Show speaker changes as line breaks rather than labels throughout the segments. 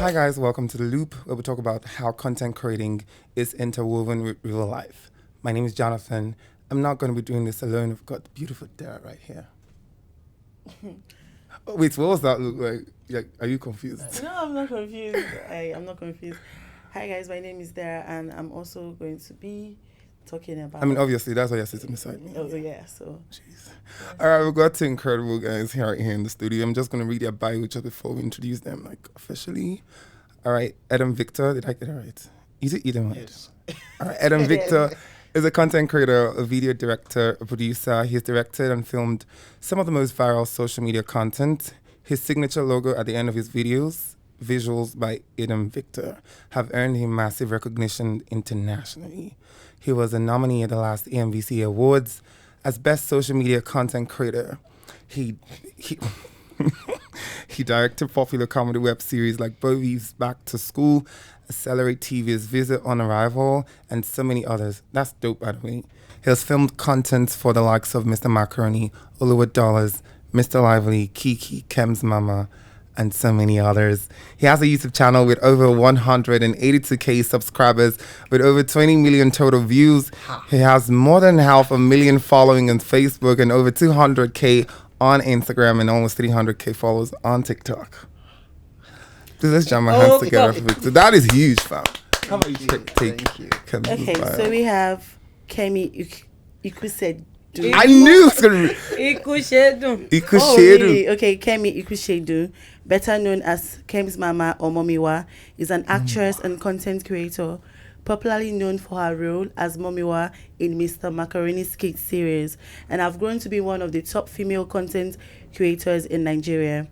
Hi guys, welcome to The Loop, where we talk about how content creating is interwoven with real life. My name is Jonathan. I'm not going to be doing this alone. We've got beautiful Dara right here. Oh, wait, what was that look like? Are you confused?
No, I'm not confused. I'm not confused. Hi guys, my name is Dara, and I'm also going to be talking about.
I mean, obviously, that's why you're sitting beside me.
Oh yeah, so.
Jeez. All right, we've got two incredible guys right here in the studio. I'm just going to read their bio just before we introduce them, like officially. All right, EDEM Victor. Did I get it right? Is it EDEM?
Yes.
All right, EDEM Victor is a content creator, a video director, a producer. He's directed and filmed some of the most viral social media content. His signature logo at the end of his videos, visuals by EDEM Victor, have earned him massive recognition internationally. He was a nominee at the last EMVC Awards as Best Social Media Content Creator. He He directed popular comedy web series like Bowie's Back to School, Accelerate TV's Visit on Arrival, and so many others. That's dope, by the way. He has filmed content for the likes of Mr. Macaroni, Oliver Dollars, Mr. Lively, Kiki, KEMZ Mama, and so many others. He has a YouTube channel with over 182k subscribers with over 20 million total views. He has more than 500,000 following on Facebook and over 200k on Instagram and almost 300k followers on TikTok. Dude, let's jam my hands together for Victor. That is huge, fam. How about you take
Okay, so we have Kemi Ikusedu.
I knew it was going to be
Ikushedu. Oh, really? Okay, Kemi Ikushedu, better known as KEMZ Mama or Momiwa, is an actress and content creator, popularly known for her role as Momiwa in Mr. Macaroni's skit series, and have grown to be one of the top female content creators in Nigeria.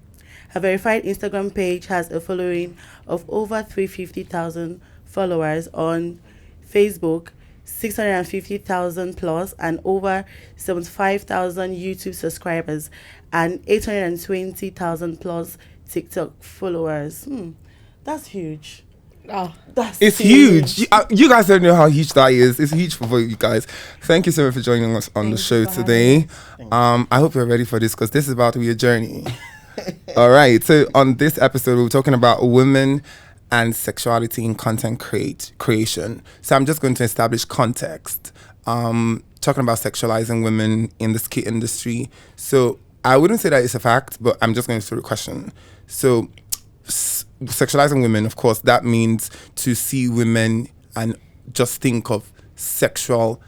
Her verified Instagram page has a following of over 350,000 followers on Facebook, 650,000 plus, and over 75,000 YouTube subscribers, and 820,000 plus TikTok followers. That's huge.
Oh,
it's huge. You guys don't know how huge that is. It's huge for both you guys. Thank you so much for joining us on the show today. I hope you're ready for this because this is about to be a journey. All right. So on this episode, we're talking about women and sexuality in content creation. So I'm just going to establish context. Talking about sexualizing women in the skit industry. So I wouldn't say that it's a fact, but I'm just going to throw a question. So sexualizing women, of course, that means to see women and just think of sexual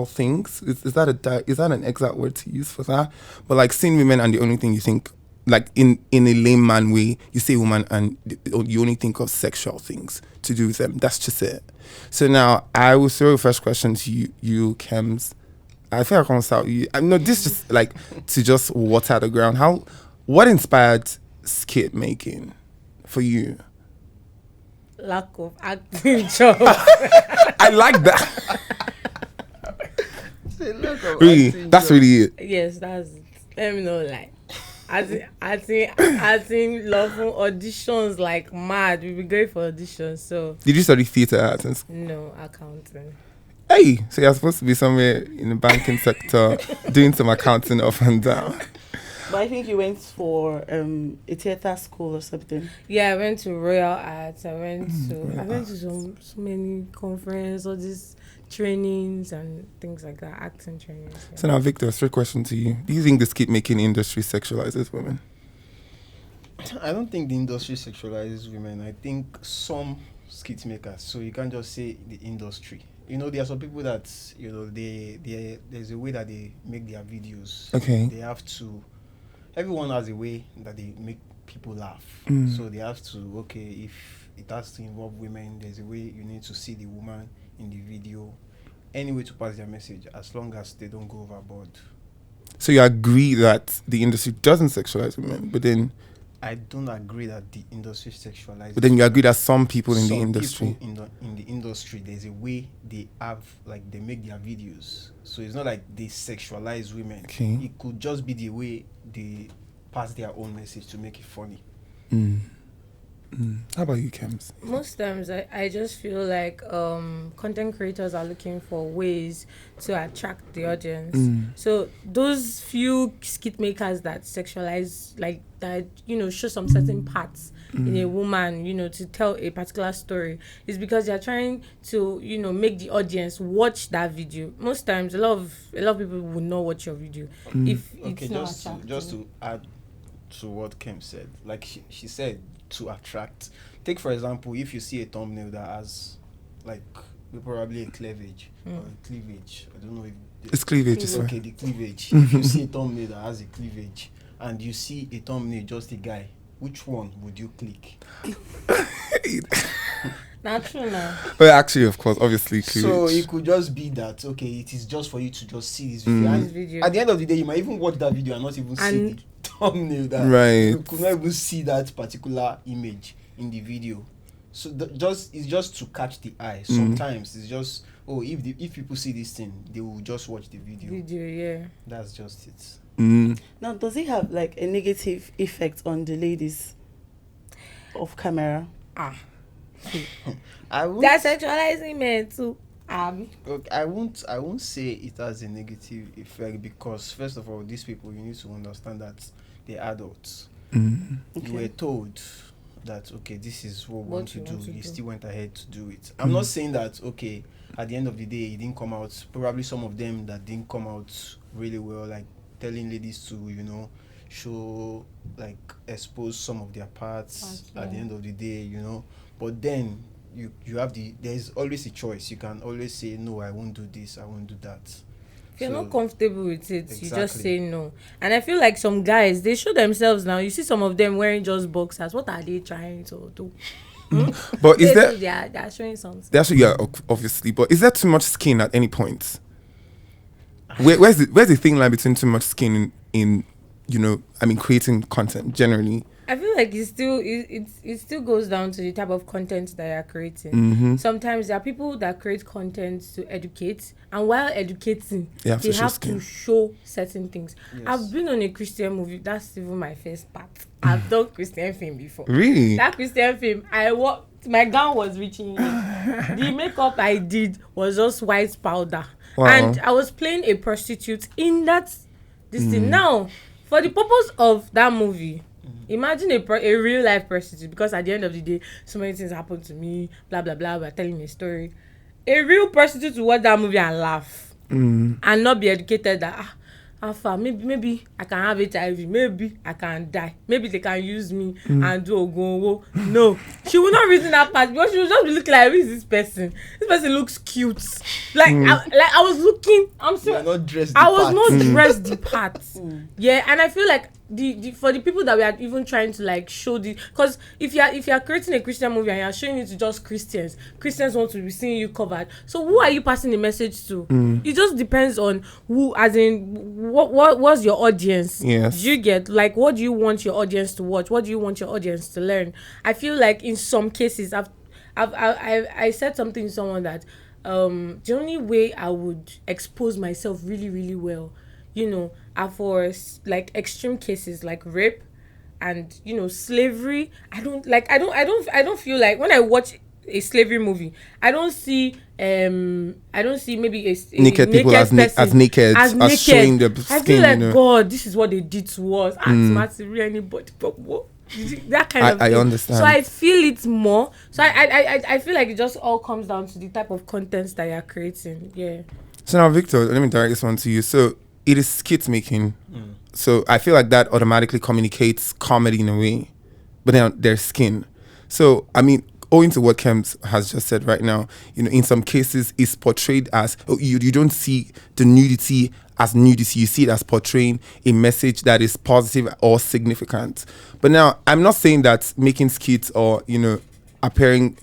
things. Is that an exact word to use for that? But like seeing women and the only thing you think, like in a layman way, you say woman and you only think of sexual things to do with them. That's just it. So now I will throw a first question to you, KEMZ. I think I can start with you. No, this just like to just water the ground. What inspired skit making for you?
Lack of acting job.
I like that. Really, that's really it.
Yes, that's it. Let me know, like, I think loving auditions like mad. We be going for auditions. So
Did you study theatre arts and
no accounting.
Hey, so you're supposed to be somewhere in the banking sector doing some accounting up and down.
But I think you went for a theatre school or something.
Yeah, I went to Royal Arts. I went to so many conferences, all these trainings and things like that, acting trainings. Yeah.
So now, Victor, straight question to you: do you think the skit making industry sexualizes women?
I don't think the industry sexualizes women. I think some skit makers. So you can't just say the industry. You know, there are some people that there's a way that they make their videos.
Okay.
They have to. Everyone has a way that they make people laugh. So they have to, if it has to involve women, there's a way you need to see the woman in the video. Any way to pass their message, as long as they don't go overboard.
So you agree that the industry doesn't sexualize women, but then
I don't agree that the industry sexualizes.
But then you agree that some people in the industry,
in the industry, there's a way they have, like, they make their videos. So it's not like they sexualize women.
Okay.
It could just be the way they pass their own message to make it funny.
How about you, KEMZ?
Most times, I just feel like content creators are looking for ways to attract the audience. So those few skit makers that sexualize, like that, show some certain parts in a woman, to tell a particular story, is because they're trying to, make the audience watch that video. Most times, a lot of people will not watch your video if it's not attractive.
Just to add to what Kim said, like she said, to attract. Take for example, if you see a thumbnail that has like probably a cleavage or a cleavage, I don't know if
It's cleavage, is
okay, the cleavage. If you see a thumbnail that has a cleavage and you see a thumbnail just a guy, which one would you click?
Not true now.
But actually, of course, obviously, cleavage.
So it could just be that, okay, it is just for you to just see this video. And at the end of the day, you might even watch that video and not even see the thumbnail. That
right.
You could not even see that particular image in the video. So it's just to catch the eye. Sometimes it's just, if people see this thing, they will just watch the video.
Yeah.
That's just it.
Now, does it have like a negative effect on the ladies off camera?
That's sexualizing men too.
Okay, I won't say it has a negative effect, because first of all, these people, you need to understand that they're adults. You were told that, okay, this is what we want to do. You still went ahead to do it. I'm not saying that, okay, at the end of the day it didn't come out. Probably some of them that didn't come out really well, like telling ladies to show, like, expose some of their parts at the end of the day, but then you have there's always a choice. You can always say, no, I won't do this, I won't do that.
If you're not comfortable with it, you just say no. And I feel like some guys, they show themselves now. You see some of them wearing just boxers. What are they trying to do?
But is there...
They're showing something.
Obviously. But is there too much skin at any point? Where's the thin line between too much skin in creating content generally?
I feel like it still goes down to the type of content that you're creating. Sometimes there are people that create content to educate, and while educating, they have to show certain things. Yes. I've been on a Christian movie. That's even my first part. I've done Christian film before.
Really?
That Christian film, my gown was reaching here. The makeup I did was just white powder. Wow. And I was playing a prostitute in that thing. Now, for the purpose of that movie, imagine a real life prostitute, because at the end of the day, so many things happen to me, blah blah blah. We're telling a story. A real prostitute will watch that movie and laugh, and not be educated that maybe I can have HIV, maybe I can die, maybe they can use me and do ogongo. No, she will not reason that part, because she will just be looking like, who is this person? This person looks cute. I was looking. I'm sorry.
Not dressed.
I was not dressed the part. Yeah, and I feel like for the people that we are even trying to like show because if you're creating a Christian movie and you're showing it to just Christians want to be seeing you covered. So who are you passing the message to? It just depends on who, as in what's your audience.
Yes.
Do you get, like, what do you want your audience to watch? What do you want your audience to learn? I feel like in some cases I said something to someone that the only way I would expose myself really, really well, are for like extreme cases like rape and slavery. I don't feel like when I watch a slavery movie, I don't see maybe a
naked people as naked as showing their skin.
I feel like, God, this is what they did to us. Anybody, but what? That kind of
I
thing.
understand.
So I feel it more. So I feel like it just all comes down to the type of content that you're creating. Yeah.
So now, Victor, let me direct this one to you. So it is skit making. So I feel like that automatically communicates comedy in a way, but then there's skin. So I mean, owing to what KEMZ has just said right now, in some cases it's portrayed as, you don't see the nudity as nudity, you see it as portraying a message that is positive or significant. But now, I'm not saying that making skits or, making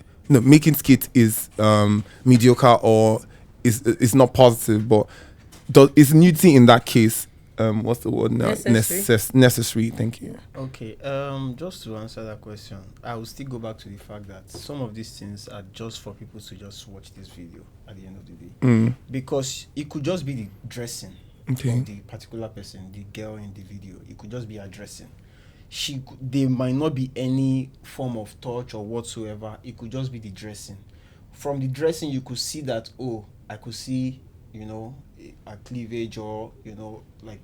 skits is mediocre or is not positive, but is nudity in that case, what's the word now? Necessary. Thank you.
Okay, just to answer that question, I will still go back to the fact that some of these things are just for people to just watch this video at the end of the day. Because it could just be the dressing of the particular person, the girl in the video. It could just be her dressing. there might not be any form of touch or whatsoever. It could just be the dressing. From the dressing, you could see that, oh, I could see, a cleavage, or, like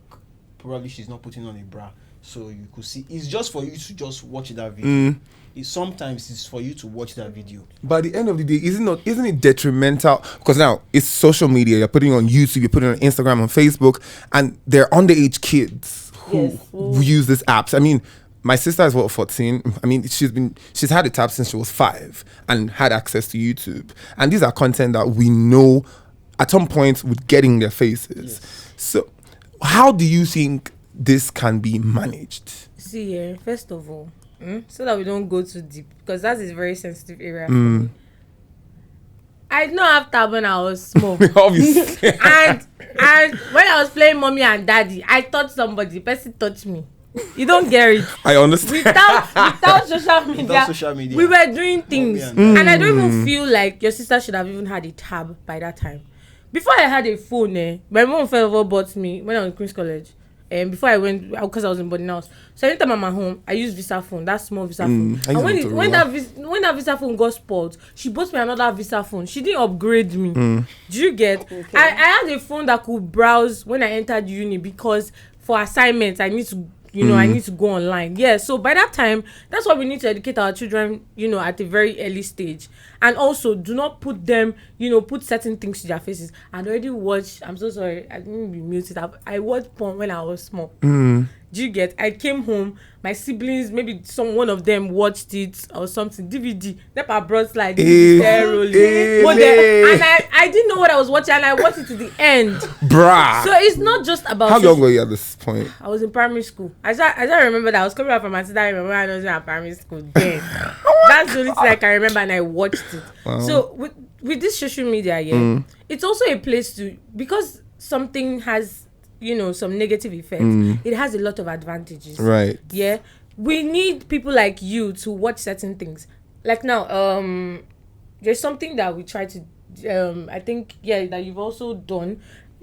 probably she's not putting on a bra. So you could see, it's just for you to just watch that video. Sometimes it's for you to watch that video.
But at the end of the day, isn't it detrimental? Because now it's social media. You're putting it on YouTube, you're putting it on Instagram, on Facebook, and they're underage kids who use these apps. I mean, my sister is 14. I mean, she's had it up since she was 5 and had access to YouTube. And these are content that we know at some point would get in their faces. Yes. So how do you think this can be managed?
See, first of all, so that we don't go too deep, because that is a very sensitive area for me. I did not have tab when I was small.
Obviously.
and when I was playing mommy and daddy, I thought the person touched me. You don't get it.
I understand.
Without social media, we were doing things. And I don't even feel like your sister should have even had a tab by that time. Before I had a phone, my mom first of all bought me when I was in Queen's College. And before I went, because I was in boarding house, so anytime I'm at home, I use Visa phone, that small Visa phone. And when that Visa phone got spoiled, she bought me another Visa phone. She didn't upgrade me. Do you get? Okay. I had a phone that could browse when I entered uni, because for assignments I need to. I need to go online. Yeah, so by that time, that's why we need to educate our children, at a very early stage. And also, do not put them, put certain things to their faces. I'd already watched, I'm so sorry, I didn't be muted. I watched porn when I was small. Do you get? I came home, my siblings, maybe one of them watched it or something. DVD. Nepa brought like DVD rolling. And I didn't know what I was watching, and I watched it to the end.
Bruh.
So it's not just about.
How long were you at this point?
I was in primary school. I just remember that I was coming out from my sister. I remember when I was in primary school. Then that's the only thing I can remember, and I watched it. Wow. So with this social media, it's also a place to, because something has some negative effects. It has a lot of advantages.
Right.
Yeah. We need people like you to watch certain things. Like now, there's something that we try to, I think, that you've also done.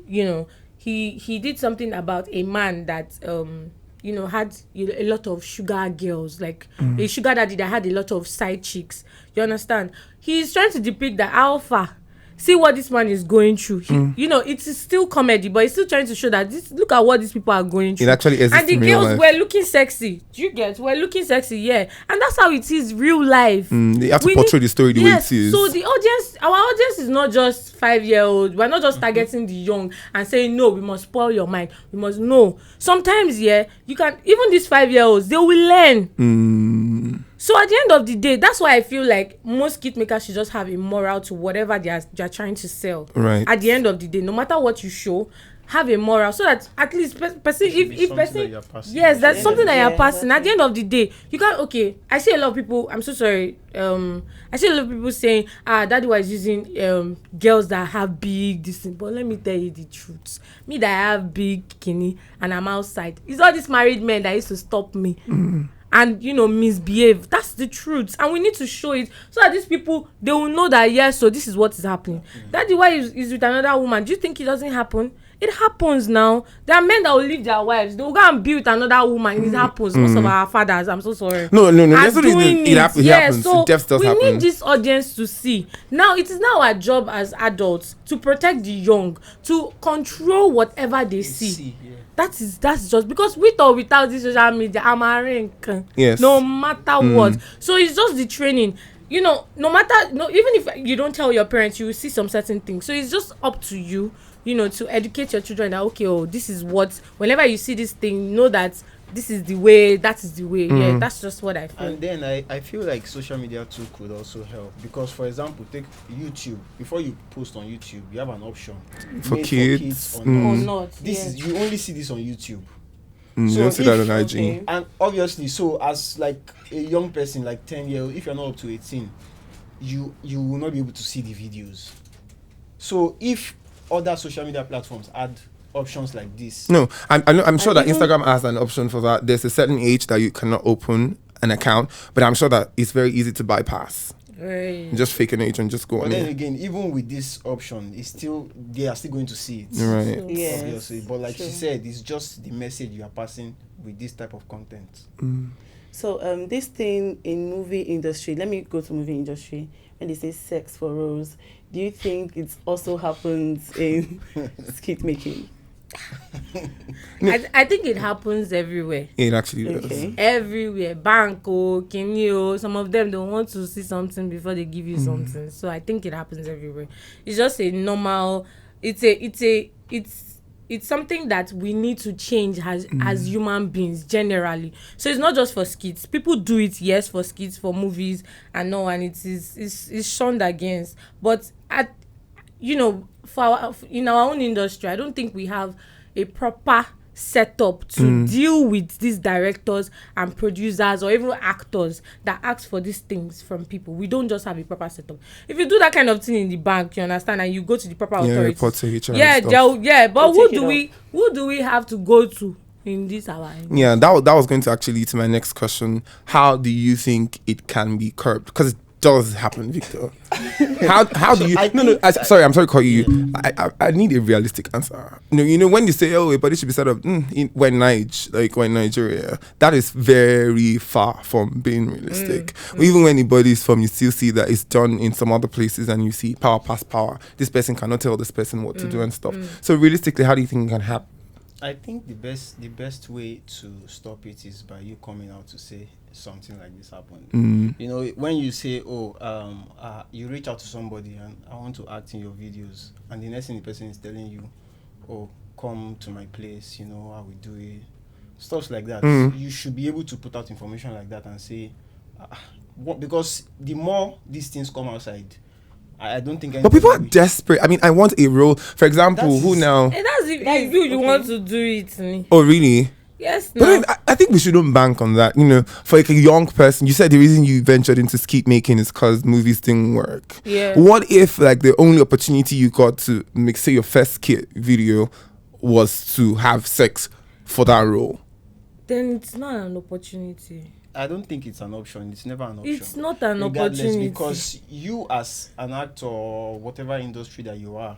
He did something about a man that, had a lot of sugar girls, like a sugar daddy that had a lot of side chicks. You understand? He's trying to depict the alpha. See what this man is going through. It's still comedy, but he's still trying to show that look at what these people are going through.
It actually exists.
And the girls were looking sexy. Do you get? We're looking sexy, yeah. And that's how it is real life.
They have to portray the story the way it is.
So the audience, our audience is not just 5-year-olds. We're not just targeting the young and saying, no, we must spoil your mind. We must know. Sometimes, you can, even these 5-year-olds, they will learn. So at the end of the day, that's why I feel like most kit makers should just have a moral to whatever they are trying to sell.
Right.
At the end of the day, no matter what you show, have a moral, so that at least person, if person, that's something that you're passing. At the end of the day, you can't. Okay, I see a lot of people. I'm so sorry. I see a lot of people saying, daddy was using girls that have big this thing. But let me tell you the truth. Me that I have big kidney and I'm outside. It's all these married men that used to stop me. And misbehave. That's the truth, and we need to show it so that these people, they will know that yes, so this is what is happening. Daddy is with another woman. Do you think it doesn't happen? It happens now. There are men that will leave their wives. They will go and be with another woman. It happens. Most of our fathers, I'm so sorry.
No. That's doing it happens.
Yeah, so we need this audience to see. Now, it is now our job as adults to protect the young, to control whatever they see. That's just because with or without this social media, I'm a rank.
Yes.
No matter what. So it's just the training. No matter, even if you don't tell your parents, you will see some certain things. So it's just up to you, to educate your children that, okay, this is what, whenever you see this thing, know that this is the way, that is the way. Yeah, that's just what I feel.
And then I feel like social media too could also help, because for example, take YouTube. Before you post on YouTube, you have an option
for kids
or not. This is, you only see this on YouTube.
So you don't see that on IG.
Okay, and obviously, so as like a young person, like 10-year-old, if you're not up to 18, you will not be able to see the videos. So if other social media platforms add options like this.
No, I'm sure that Instagram has an option for that. There's a certain age that you cannot open an account, but I'm sure that it's very easy to bypass.
Right.
Just fake an age and just go
But
on
then
it.
again, even with this option, it's still they are still going to see it.
Right.
So,
Yes.
Obviously. But like
True.
she said, it's just the message you are passing with this type of content.
So this thing in movie industry, let me go to movie industry. When they say sex for roles, do you think it also happens in skit making?
I think it happens everywhere.
It actually does.
Okay.
Everywhere. Banco, Kenyo, some of them don't want to see something before they give you something. So I think it happens everywhere. It's just a normal, it's something that we need to change as human beings generally. So it's not just for skits. People do it, yes, for skits, for movies, and no, and it's shunned against. But in our own industry, I don't think we have a proper setup to deal with these directors and producers or even actors that ask for these things from people. We don't just have a proper setup. If you do that kind of thing in the bank, you understand, and you go to the proper authorities,
report to HR and stuff.
but
They'll
who do we have to go to in this our end?
Yeah, that was going to actually lead to my next question. How do you think it can be curbed? Because it does happen, Victor. How do you? Sorry, I'm sorry to call you. I need a realistic answer. You know when you say, oh, but it should be set up when Nigeria, that is very far from being realistic. Even when anybody's from, you still see that it's done in some other places, and you see power past power. This person cannot tell this person what to do and stuff. So realistically, how do you think it can happen?
I think the best way to stop it is by you coming out to say something like this happened. You know, when you say, you reach out to somebody and I want to act in your videos, and the next thing the person is telling you, oh, come to my place, you know how we do it, stuff like that. You should be able to put out information like that and say, because the more these things come outside, I don't think.
But people are desperate. I mean, I want a role. For example, who now?
And that's if you want to do it.
Oh, really?
Yes.
But then I think we shouldn't bank on that. You know, for like a young person, you said the reason you ventured into skit making is because movies didn't work.
Yeah.
What if like the only opportunity you got to make, say, your first skit video was to have sex for that role?
Then it's not an opportunity.
I don't think it's an option. It's never an option.
It's not an
Regardless,
opportunity.
because you as an actor or whatever industry that you are,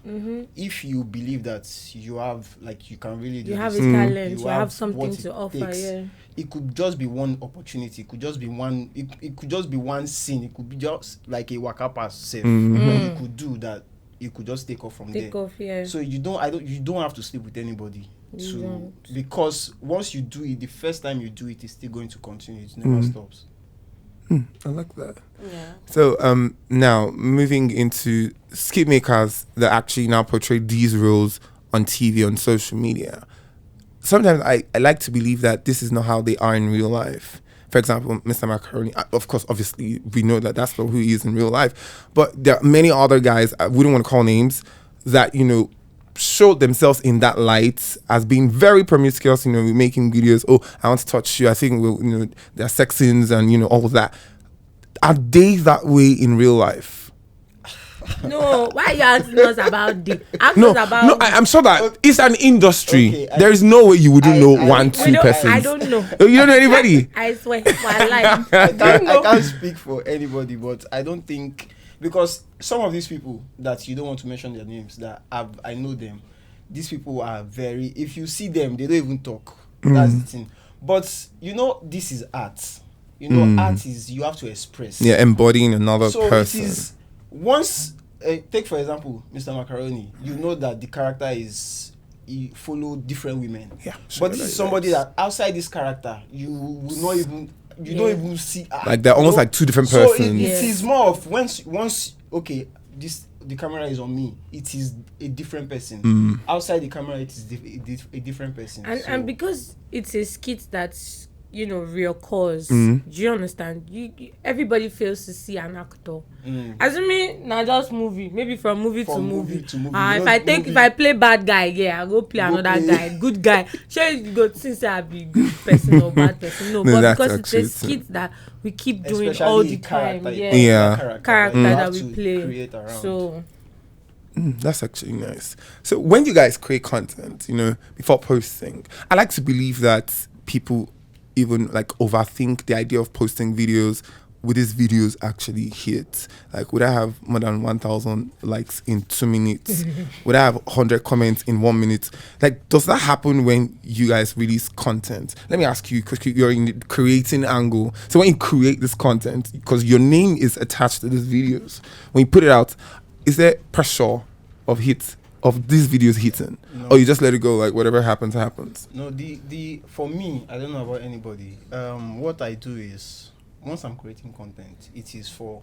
if you believe that you have, like, you can really do
You have a
this,
talent, you have
what
something
it
to offer,
takes.
yeah.
It could just be one opportunity. It could just be one. It could just be one scene. It could be just like a waka pass self. You could do that. You could just take off from there.
Take off, yeah.
So you don't have to sleep with anybody.
You don't.
Because once you do it, the first time you do it, it's still going to continue. It never stops.
I like that.
Yeah.
So now moving into skit makers that actually now portray these roles on TV, on social media. Sometimes I like to believe that this is not how they are in real life. For example, Mr. Macaroni, of course, obviously, we know that that's not who he is in real life. But there are many other guys, I wouldn't want to call names, that, you know, showed themselves in that light as being very promiscuous, you know, making videos, oh, I want to touch you, I think, you know, there are sex scenes and, you know, all of that. Are they that way in real life?
No, why are you asking us about the
I'm sure that it's an industry.
Okay,
there is no way you wouldn't know one, two persons.
I don't know.
You don't know anybody?
I swear, my life.
I can't speak for anybody, but I don't think, because some of these people that you don't want to mention their names, that I know them, these people are very, if you see them, they don't even talk. That's the thing. But you know, this is art. You know, art is, you have to express.
Yeah, embodying another
So
person.
it is, once, take for example, Mr. Macaroni, you know that the character is, he follow different women.
Yeah,
but this is somebody that outside this character, you will not even, don't even see.
Like they're almost like two different
So
persons.
it is more of once okay, the camera is on me, it is a different person. Outside the camera, it is a different person.
And because it's a skit that's, you know, real cause. Do you understand? Everybody fails to see an actor. As in me, not just movie. Maybe from movie to movie.
You
If I play bad guy, yeah, I go play another guy, good guy. Sure, you go since I be good person or bad person. No, but
that's
because it's a
actually
skit that we keep doing
especially
all the
character,
time.
Yeah.
Character
you
that
have
we
to
play.
create around.
So
That's actually nice. So when you guys create content, you know, before posting, I like to believe that people even like overthink the idea of posting videos would these videos actually hit? Like, would I have more than 1,000 likes in 2 minutes? Would I have 100 comments in 1 minute? Like, does that happen when you guys release content? Let me ask you, because you're in the creating angle. So when you create this content, because your name is attached to these videos, when you put it out, is there pressure of hits, of these videos hitting?
No.
Or you just let it go, like whatever happens, happens?
No, the for me, I don't know about anybody. What I do is, once I'm creating content, it is for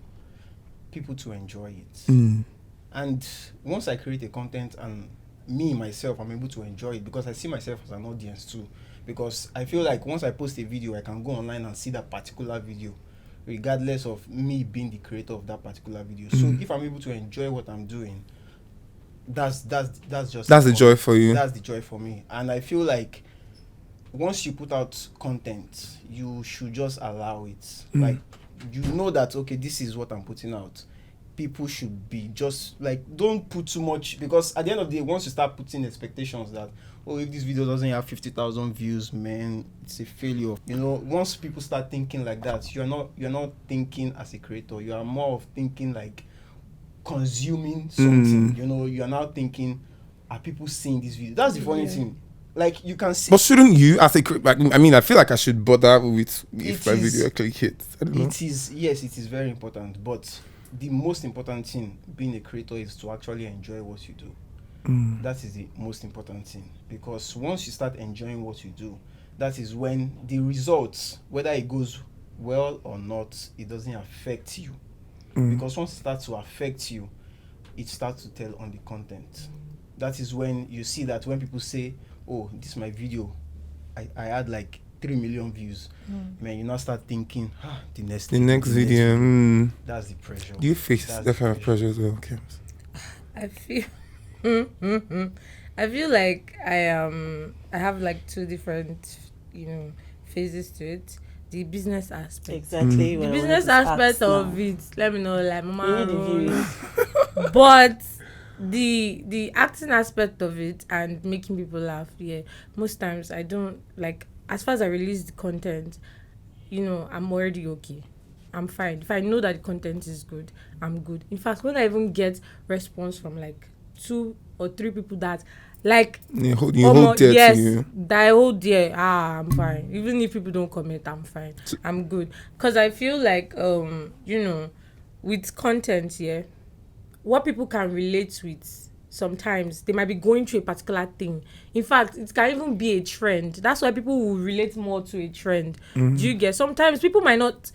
people to enjoy it. And once I create a content and me myself, I'm able to enjoy it, because I see myself as an audience too. Because I feel like once I post a video, I can go online and see that particular video, regardless of me being the creator of that particular video. So if I'm able to enjoy what I'm doing, that's
the joy for you.
That's the joy for me. And I feel like once you put out content, you should just allow it. Like, you know that, okay, this is what I'm putting out. People should be just like, don't put too much, because at the end of the day, once you start putting expectations that, oh, if this video doesn't have 50,000 views, man, it's a failure. You know, once people start thinking like that, you're not thinking as a creator. You are more of thinking like consuming something. You know, you are now thinking, are people seeing this video? That's the funny thing. Like, you can see.
But shouldn't you, as a I mean, I feel like I should bother with if my video actually hits. I don't know.
It is, yes, it is very important. But the most important thing being a creator is to actually enjoy what you do. That is the most important thing. Because once you start enjoying what you do, that is when the results, whether it goes well or not, it doesn't affect you. Because once it starts to affect you, it starts to tell on the content. That is when you see that when people say, oh, this is my video, I had like 3 million views. Man, you now start thinking, the next
video.
That's the pressure.
Do you face that kind of pressure as well, KEMZ?
I feel I feel like I have like two different, phases to it. The business aspect.
Exactly.
The business aspect of it, let me know, like, mama. But the acting aspect of it and making people laugh, most times I don't, like, as far as I release the content, I'm already okay. I'm fine. If I know that the content is good, I'm good. In fact, when I even get response from like 2 or 3 people that like
you hold dear to you.
That I hold dear, I'm fine. Even if people don't comment, I'm fine. I'm good. Because I feel like with content, what people can relate with, sometimes they might be going through a particular thing. In fact, it can even be a trend. That's why people will relate more to a trend. Do you get? Sometimes people might not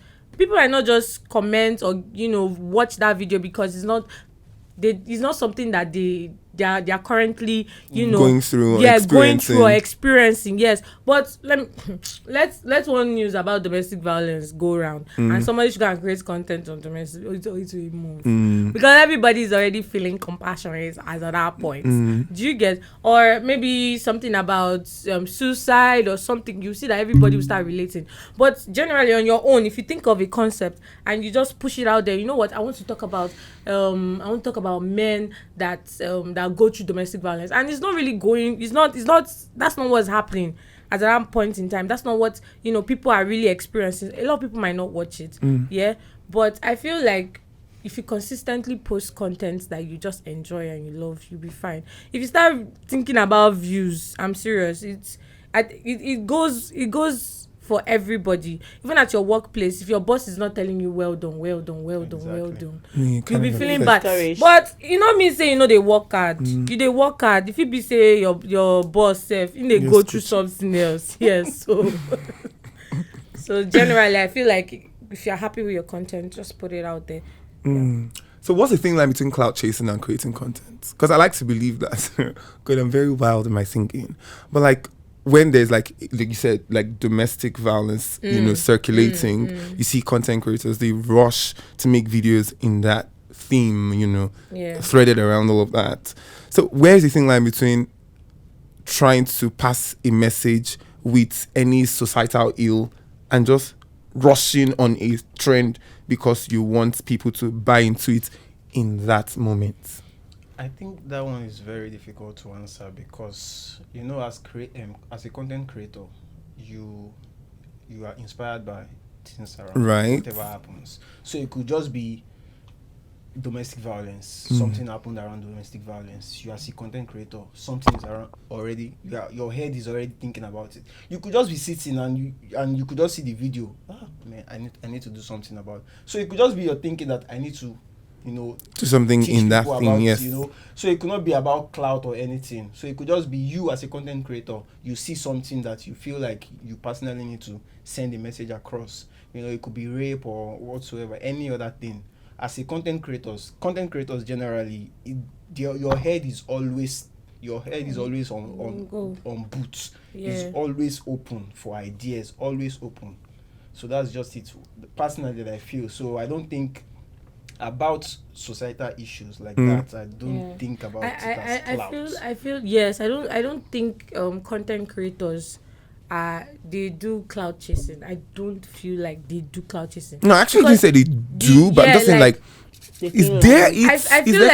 just comment or watch that video because it's not something that they are currently
going through
or experiencing. Yes, but let's one news about domestic violence go around and somebody should go and create content on domestic. It will move because everybody is already feeling compassionate as at that point. Do you get? Or maybe something about suicide or something. You see that everybody will start relating. But generally on your own, if you think of a concept and you just push it out there, you know what? I want to talk about men that go through domestic violence, and it's not really going. It's not. That's not what's happening at that point in time. That's not what people are really experiencing. A lot of people might not watch it. But I feel like if you consistently post content that you just enjoy and you love, you'll be fine. If you start thinking about views, I'm serious. It goes for everybody. Even at your workplace, if your boss is not telling you well done, you'll be feeling bad. But me say they work hard. They work hard. If you be say your boss self, they go through something else. Yes. So generally, I feel like if you're happy with your content, just put it out there.
So what's the thing like between clout chasing and creating content? Because I like to believe that. Good, I'm very wild in my thinking, but like, when there's like you said, like domestic violence, circulating, you see content creators, they rush to make videos in that theme, threaded around all of that. So where's the thing line between trying to pass a message with any societal ill and just rushing on a trend because you want people to buy into it in that moment?
I think that one is very difficult to answer because as a content creator, you are inspired by things around,
Right.
whatever happens. So it could just be domestic violence.
Mm.
Something happened around domestic violence. You as a content creator, something is around already. Your head is already thinking about it. You could just be sitting and you could just see the video. Man, I need to do something about it. So it could just be your thinking that I need to, do
something in that thing, yes.
So it could not be about clout or anything. So it could just be you as a content creator. You see something that you feel like you personally need to send a message across. It could be rape or whatsoever, any other thing. As a content creators generally, your head is always on boots.
Yeah.
It's always open for ideas, always open. So that's just it personally that I feel. So I don't think about societal issues like that. I don't think about it as clout.
I feel yes. I don't think content creators they do cloud chasing. I don't feel like they do cloud chasing.
No, I actually didn't say they do, but I'm just saying like is there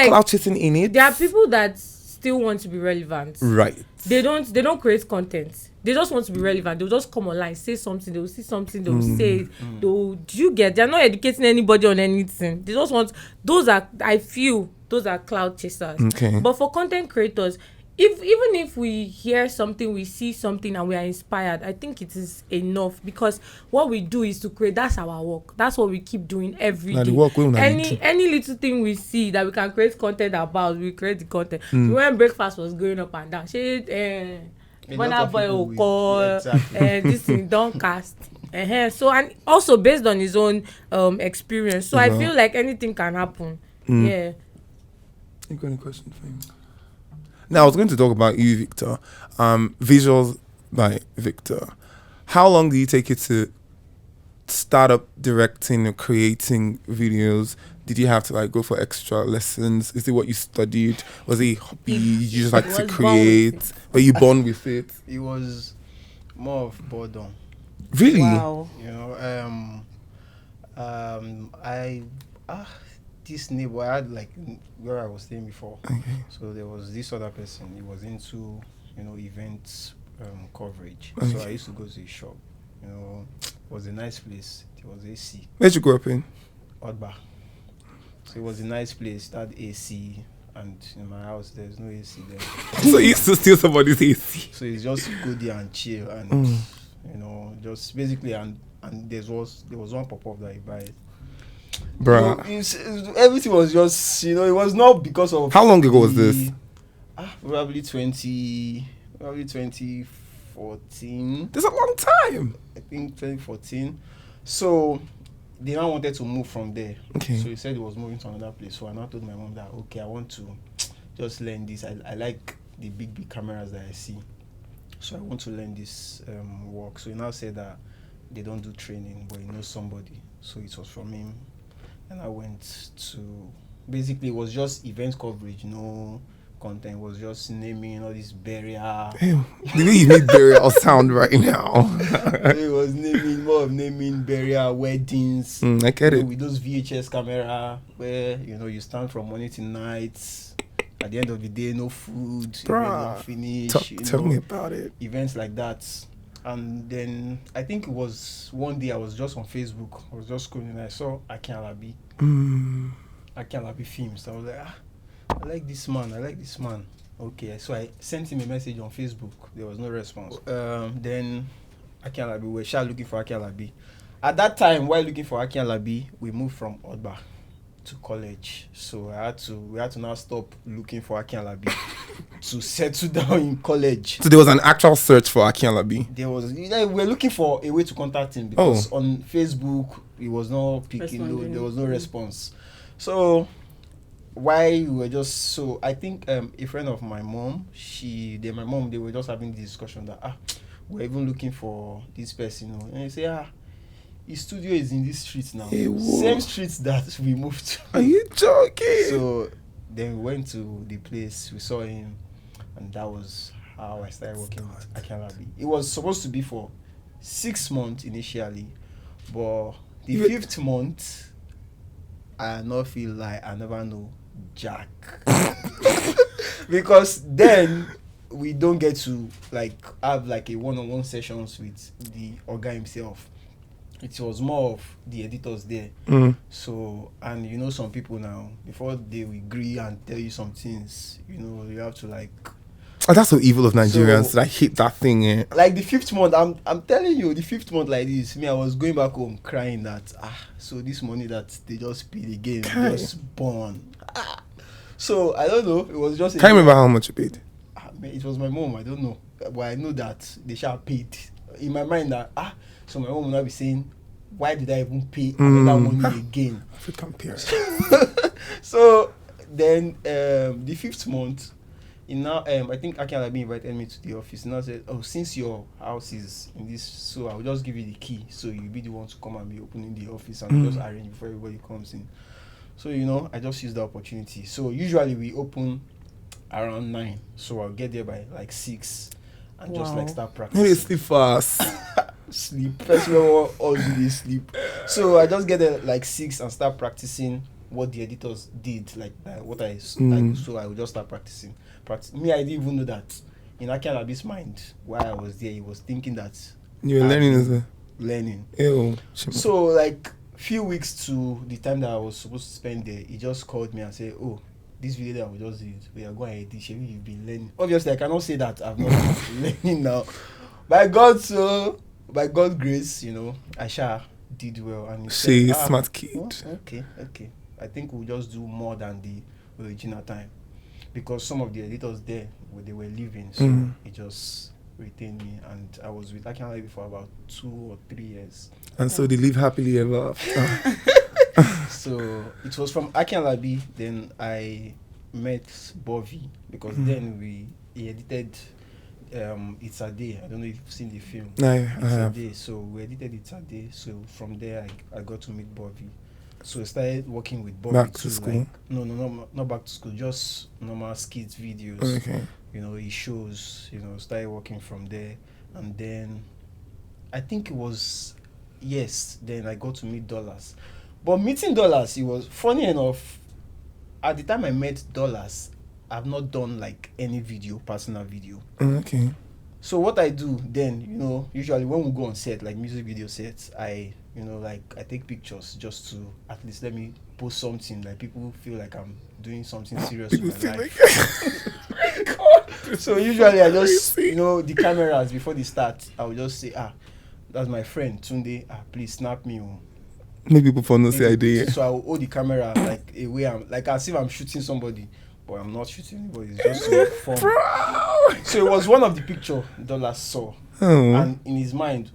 cloud chasing in it?
There are people that still want to be relevant.
Right.
They don't create content. They just want to be relevant. They'll just come online, say something, they'll see something, they'll say it. They're not educating anybody on anything. They just want I feel those are cloud chasers.
Okay.
But for content creators, even if we hear something, we see something and we are inspired, I think it is enough, because what we do is to create. That's our work. That's what we keep doing every day.
The work
any little thing we see that we can create content about, we create the content. So when breakfast was going up and down, when our boy will call this thing don't cast. So, and also based on his own experience. So I feel like anything can happen. Yeah.
You got any question for him? Now, I was going to talk about you, Victor. Visuals by Victor. How long do you take it to start up directing or creating videos? Did you have to go for extra lessons? Is it what you studied? Was it a hobby? You just like to create? Were you born with it?
It was more of boredom.
Really?
Wow.
This neighbor, I had where I was staying before.
Okay.
So there was this other person. He was into events coverage.
Okay.
So I used to go to his shop. It was a nice place. It was AC.
Where'd you grow up in?
Odba. So it was a nice place. It had AC, and in my house there's no AC there.
So you used to steal somebody's AC.
So it's just go there and chill, and just basically, and there was one pop-up that he buys.
Bruh.
Everything was just, it was not because of...
How long ago was this?
Probably 2014.
That's a long time.
I think 2014. So they now wanted to move from there.
Okay.
So he said he was moving to another place. So I now told my mom that, okay, I want to just learn this. I like the big cameras that I see. So I want to learn this work. So he now said that they don't do training, but he knows somebody. So it was from him. And I went to, basically it was just event coverage, no content. It was just naming all this burial.
Damn, the way you made burial sound right now.
It was more of naming burial, weddings.
I get it.
With those VHS camera where, you stand from morning to night. At the end of the day, no food.
Bruh,
finish.
Tell me about it.
Events like that. And then I think it was one day I was just on Facebook. I was just scrolling and I saw Aki Alabi. Aki Alabi films. I was like, I like this man. Okay, so I sent him a message on Facebook. There was no response. Then Aki Alabi, we were looking for Aki Alabi. At that time, while looking for Aki Alabi, we moved from Odba to college. So we had to now stop looking for Aki Alabi to settle down in college.
So there was an actual search for Aki Alabi.
There was, we were looking for a way to contact him because on Facebook it was not picking. There was no response. So why we were just I think a friend of my mom, they were just having this discussion that we're even looking for this person, and they say his studio is in this street now.
Hey,
same streets that we moved to.
Are you joking?
So then we went to the place, we saw him, and that was how I started working with Aki Alabi. It was supposed to be for 6 months initially, but the 5th month, I not feel like I never know Jack. Because then we don't get to have a one-on-one sessions with the Oga himself. it was more of the editors there. So, and you know, some people now, before they will agree and tell you some things, you know, you have to like.
Oh, that's so evil of Nigerians.
So,
I hate that thing. Eh?
Like the 5th month, I'm telling you, the 5th month like this, me, I was going back home crying that so this money that they just paid again, just born. So I don't know. It was just.
Can't remember how much you paid.
It was my mom. I don't know, but I know that they shall paid. In my mind that so my mom will not be saying, why did I even pay another money again?
African parents.
So then the 5th month, now I think Akialabi invited me to the office and I said, oh, since your house is in this, so I'll just give you the key, so you'll be the one to come and be opening the office and just arrange before everybody comes in. So you know, I just used the opportunity. So usually we open around 9, so I'll get there by like 6 and just like start practicing.
Maybe sleep fast.
Sleep. First of all do sleep. So I just get there like 6 and start practicing what the editors did, like what I like. So I will just start practicing. Me, I didn't even know that in Akialabi's mind while I was there, he was thinking that
You were learning as a
learning.
Ew.
So like few weeks to the time that I was supposed to spend there, he just called me and said, oh, this video that we just did, we are going to edit. You've been learning. Obviously, I cannot say that I've not been learning now. By God's grace, you know, Aisha did well. And
She's a smart kid.
Oh, okay. I think we'll just do more than the original time. Because some of the editors there, they were leaving, so it just retained me. And I was with Akialabi for about 2 or 3 years.
And so they live happily ever after.
So it was from Akialabi, then I met Bobby, because then he edited It's a Day. I don't know if you've seen the film.
No,
It's
I
a
have.
Day. So we edited It's a Day. So from there I got to meet Bobby. So I started working with Bobby.
Back to school?
Like, no, not back to school. Just normal skits videos.
Okay.
You know, he shows. You know, started working from there, and then I think it was then I got to meet Dollars. But meeting Dollars, it was funny enough. At the time I met Dollars, I've not done like any personal video.
Okay.
So what I do then, you know, usually when we go on set, like music video sets, I take pictures just to at least let me post something, like people feel like I'm doing something serious with my life. So usually I just, you know, the cameras before they start, I will just say, that's my friend Tunde, please snap me.
Maybe people don't say idea.
So I will hold the camera like a way as if I'm shooting somebody, but I'm not shooting anybody. It's just so fun. So it was one of the picture Dollar saw, and in his mind,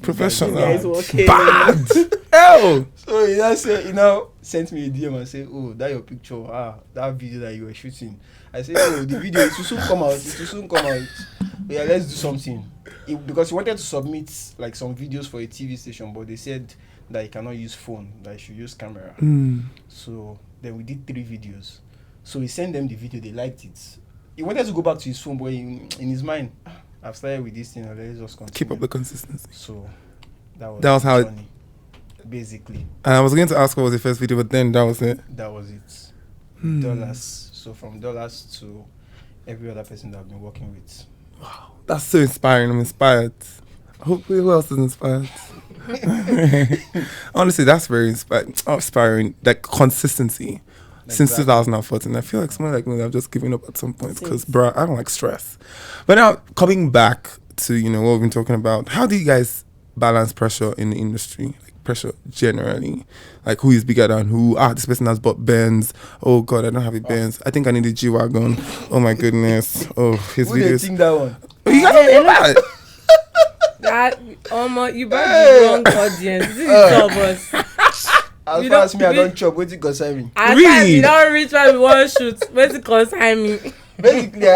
professional,
guys okay.
Bad. Oh.
So he now sent me a DM and said, oh, that your picture, that video that you were shooting. I said, the video, it will soon come out. Yeah, let's do something. Because he wanted to submit like some videos for a TV station, but they said that he cannot use phone, that he should use camera. So then we did 3 videos. So he sent them the video, they liked it. He wanted to go back to his phone, but in his mind, I've started with this thing, let's just continue.
Keep up the consistency.
So that was
how
journey, basically.
I was going to ask what was the first video, but then that was it.
That was it. Dollars. So from Dollars to every other person that I've been working with.
Wow, that's so inspiring. I'm inspired. Hopefully, who else is inspired? Honestly, that's very inspiring. Like consistency. Since 2014, I feel like someone like me, I've just given up at some point because, bro, I don't like stress. But now, coming back to, you know, what we've been talking about, how do you guys balance pressure in the industry? Like, pressure generally? Like, who is bigger than who? This person has bought Benz. Oh, God, I don't have a Benz. I think I need a G-Wagon. Oh, my goodness. Oh, his
Who
videos.
they think that one?
Oh, you gotta know that.
You brought the wrong audience. This is all of us.
As far as me, I don't chop. Wetin concern me?
As far as we don't reach where we want to shoot, wetin concern me?
Basically,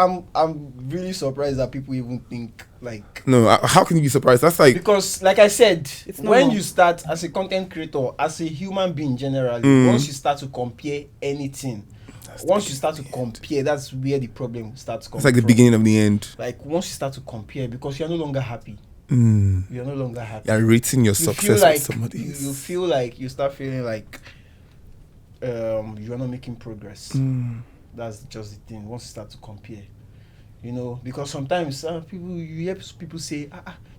I'm really surprised that people even think like.
No, how can you be surprised? That's like
because, like I said, when
normal.
you start as a content creator, as a human being generally, once you start to compare anything, that's where the problem starts coming.
It's like the beginning of the end.
Like once you start to compare, because you're no longer happy. You're no longer happy.
You're rating your success
like
with somebody.
You feel like you start feeling like you are not making progress. That's just the thing. Once you start to compare, You know, because sometimes you hear people say,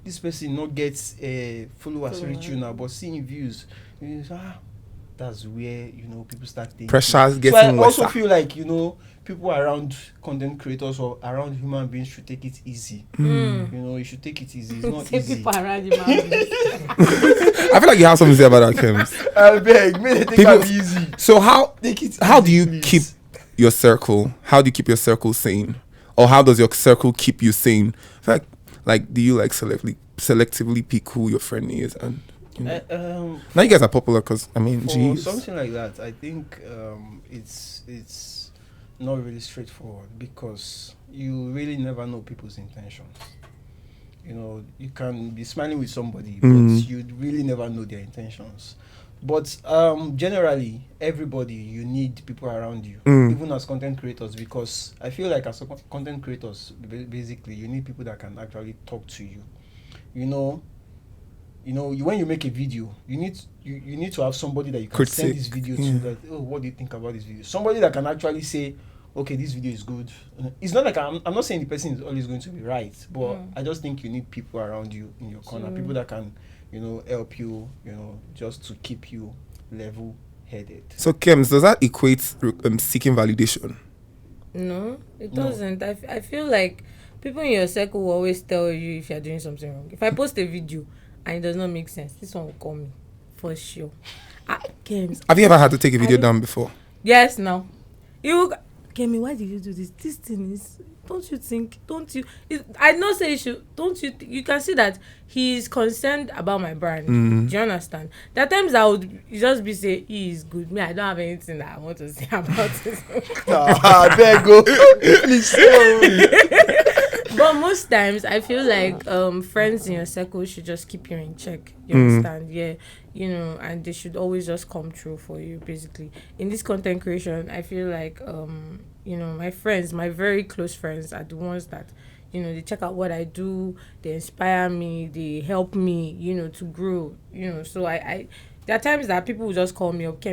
this person not gets followers reach you now, but seeing views, you say, that's where, you know, people start thinking.
Pressure's getting
So I also
worse.
feel like, you know, people around content creators or around human beings should take it easy. You know, you should take it easy. It's not easy.
People around human beings.
I feel like you have something to say about that, KEMZ.
I beg, may they take it easy.
So how do you
please.
keep your circle? How do you keep your circle sane? Or how does your circle keep you sane? Like do you like selectively pick who your friend is? And you know? Now you guys are popular because
for something like that, I think it's not really straightforward because you really never know people's intentions. You know, you can be smiling with somebody, but you really never know their intentions. But generally, everybody, you need people around you, even as content creators, because I feel like as content creators, basically, you need people that can actually talk to you. You know, when you make a video, you need to have somebody that you can send this video to. That, what do you think about this video? Somebody that can actually say, okay, this video is good. It's not like I'm not saying the person is always going to be right, but I just think you need people around you in your corner, people that can, you know, help you, you know, just to keep you level-headed.
So, KEMZ, does that equate seeking validation?
No, it doesn't. I feel like people in your circle will always tell you if you're doing something wrong. If I post a video and it does not make sense, this one will call me for sure. KEMZ,
have you ever had to take a video down before?
Yes, no. Kemi, why did you do this? This thing is, I don't say you should, you can see that he's concerned about my brand. Do you understand? There are times I would just be say, he is good. Me, I don't have anything that I want to say about it.
There go. Please.
But most times, I feel like friends in your circle should just keep you in check. You understand? Yeah. You know, and they should always just come true for you, basically. In this content creation, I feel like, you know, my friends, my very close friends are the ones that, you know, they check out what I do, they inspire me, they help me, you know, to grow, you know. So there are times that people will just call me, okay,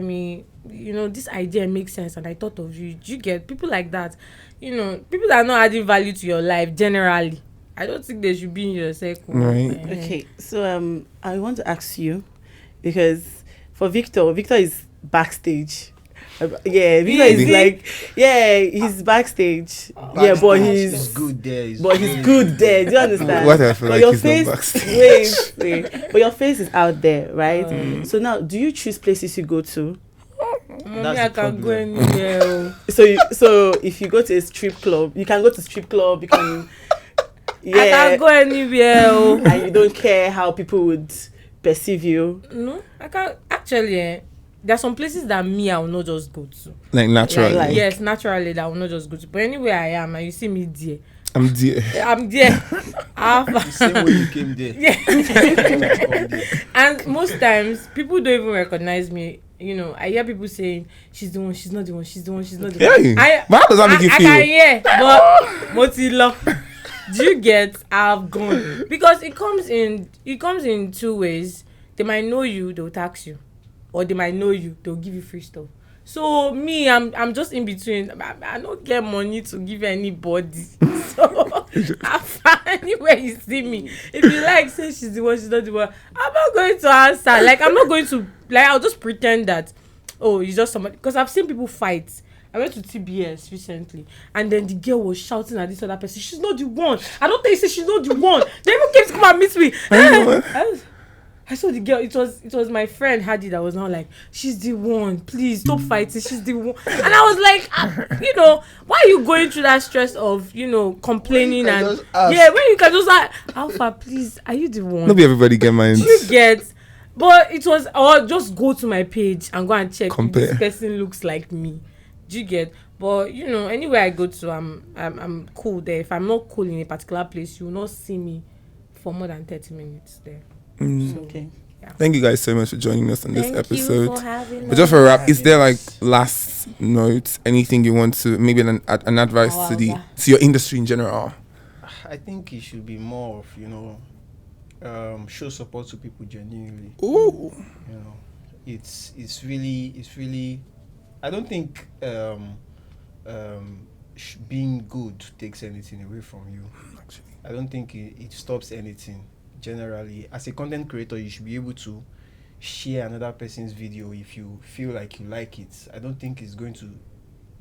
you know, this idea makes sense and I thought of you. Do you get people like that? You know, people that are not adding value to your life generally. I don't think they should be in your circle.
Right.
Okay, so I want to ask you, because for Victor is backstage. Yeah, Victor is like, he's backstage. Yeah, but he's
good there.
He's good there. Do you understand?
What I feel
but
like
your
he's
face,
not backstage.
wait. But your face is out there, right? So now, do you choose places you go to?
Mommy, I can go anywhere.
So if you go to a strip club, you can go to strip club. You can. Yeah, I
can go anywhere.
And you don't care how people would perceive you.
No, I can't. Actually, there are some places that I will not just go to.
Like naturally.
Yes, naturally that I will not just go to. But anywhere I am, and you see me there.
I'm there.
The same way you came there.
Yeah. And most times, people don't even recognize me. You know, I hear people saying, she's the one, she's not the one, she's the one, she's not the one.
But how does that make you feel?
I can hear, but Motilo. Do you get? I've gone because it comes in two ways. They might know you, they'll tax you, or they might know you, they'll give you free stuff. So me, I'm just in between. I don't get money to give anybody. So anywhere you see me, if you like say she's the one, she's not the one, I'm not going to answer. Like I'm not going to I'll just pretend that it's just somebody, because I've seen people fight. I went to TBS recently, and then the girl was shouting at this other person, she's not the one. I don't think she's not the one. They even came to come and meet me. I saw the girl. It was my friend Hadi that was now like, she's the one. Please stop fighting. She's the one. And I was like, you know, why are you going through that stress of, you know, complaining when you can just like, Alpha, please, are you the one?
Not be everybody get mine.
Do you get? But it was, or just go to my page and go and check
compare.
If this person looks like me. Do you get? But you know, anywhere I go to, I'm cool there. If I'm not cool in a particular place, you will not see me for more than 30 minutes there. So,
okay.
Yeah.
Thank you guys so much for joining us on this episode.
Thank you for having
but just for a wrap, is there like last notes, anything you want to, maybe an advice to your industry in general?
I think it should be more of, you know, show support to people genuinely.
Ooh.
You know, it's really. I don't think being good takes anything away from you.
Actually.
I don't think it stops anything. Generally, as a content creator, you should be able to share another person's video if you feel like you like it. I don't think it's going to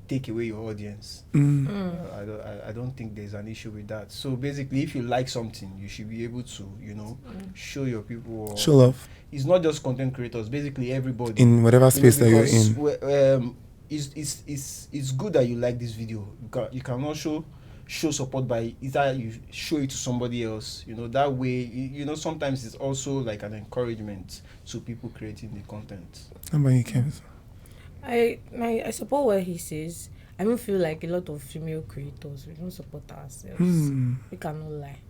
take away your audience. I don't think there's an issue with that. So basically, if you like something, you should be able to, show your people.
Show love.
It's not just content creators. Basically, everybody
In whatever space that you're in.
It's good that you like this video. You can also show support by either you show it to somebody else. That way, sometimes it's also like an encouragement to people creating the content.
How about you, KEMZ?
I support what he says. I don't feel like a lot of female creators, we don't support ourselves. We cannot lie.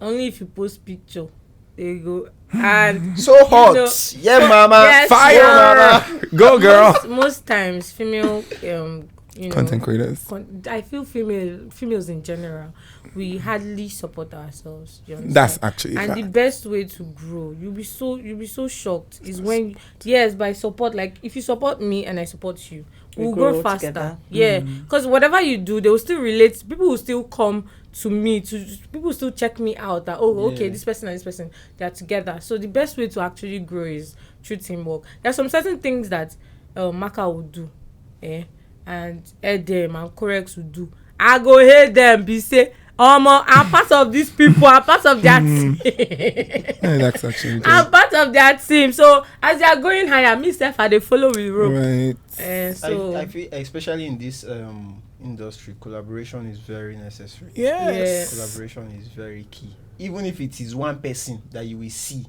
Only if you post picture, there you go. And
so hot. Yeah, mama.
Yes,
fire, mama.
Go, girl.
Most times, female
content creators.
I feel females in general, we hardly support ourselves. You understand?
That's actually
and
fact.
the best way to grow, you'll be so shocked is when by support. Like if you support me and I support you, we'll grow faster together. Yeah, because whatever you do, they will still relate. People will still come to me, people will still check me out that okay, this person and this person, they're together. So the best way to actually grow is through teamwork. There's some certain things that Maka will do and EDEM and Corex will do. I go hate them, be say, I'm part of these people, I'm part of their team.
That's actually good.
I'm part of their team. So as they are going higher, myself I they follow with rope.
Right.
So I feel, especially in this industry, collaboration is very necessary.
Yes.
Collaboration is very key. Even if it is one person that you will see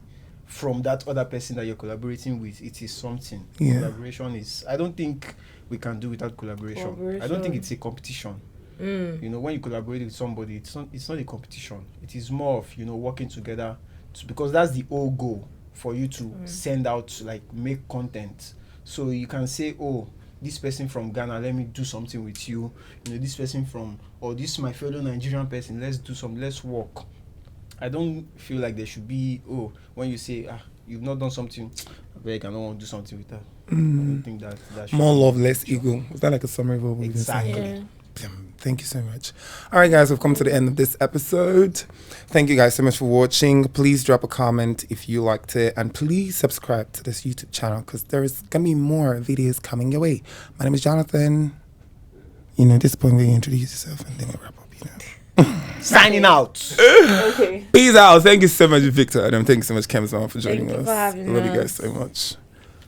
from that other person that you're collaborating with, it is something. Collaboration is, I don't think we can do without collaboration. I don't think it's a competition. When you collaborate with somebody, it's not a competition. It is more of working together because that's the whole goal for you to send out, like, make content. So you can say, this person from Ghana, let me do something with you. This person this is my fellow Nigerian person, let's work. I don't feel like there should be when you say you've not done something, I don't want to do something with that. I don't think that should
more love, less ego. Was that like a summary of what we've been saying?
Exactly.
Thank you so much. All right, guys, we've come to the end of this episode. Thank you guys so much for watching. Please drop a comment if you liked it, and please subscribe to this YouTube channel because there is gonna be more videos coming your way. My name is Jonathan. At this point, we introduce yourself and then we wrap up.
Signing out.
Okay.
Peace out. Thank you so much, Victor Adam. Thank you so much, KEMZ, for joining us.
Thank you for having
I love you
us.
guys so much.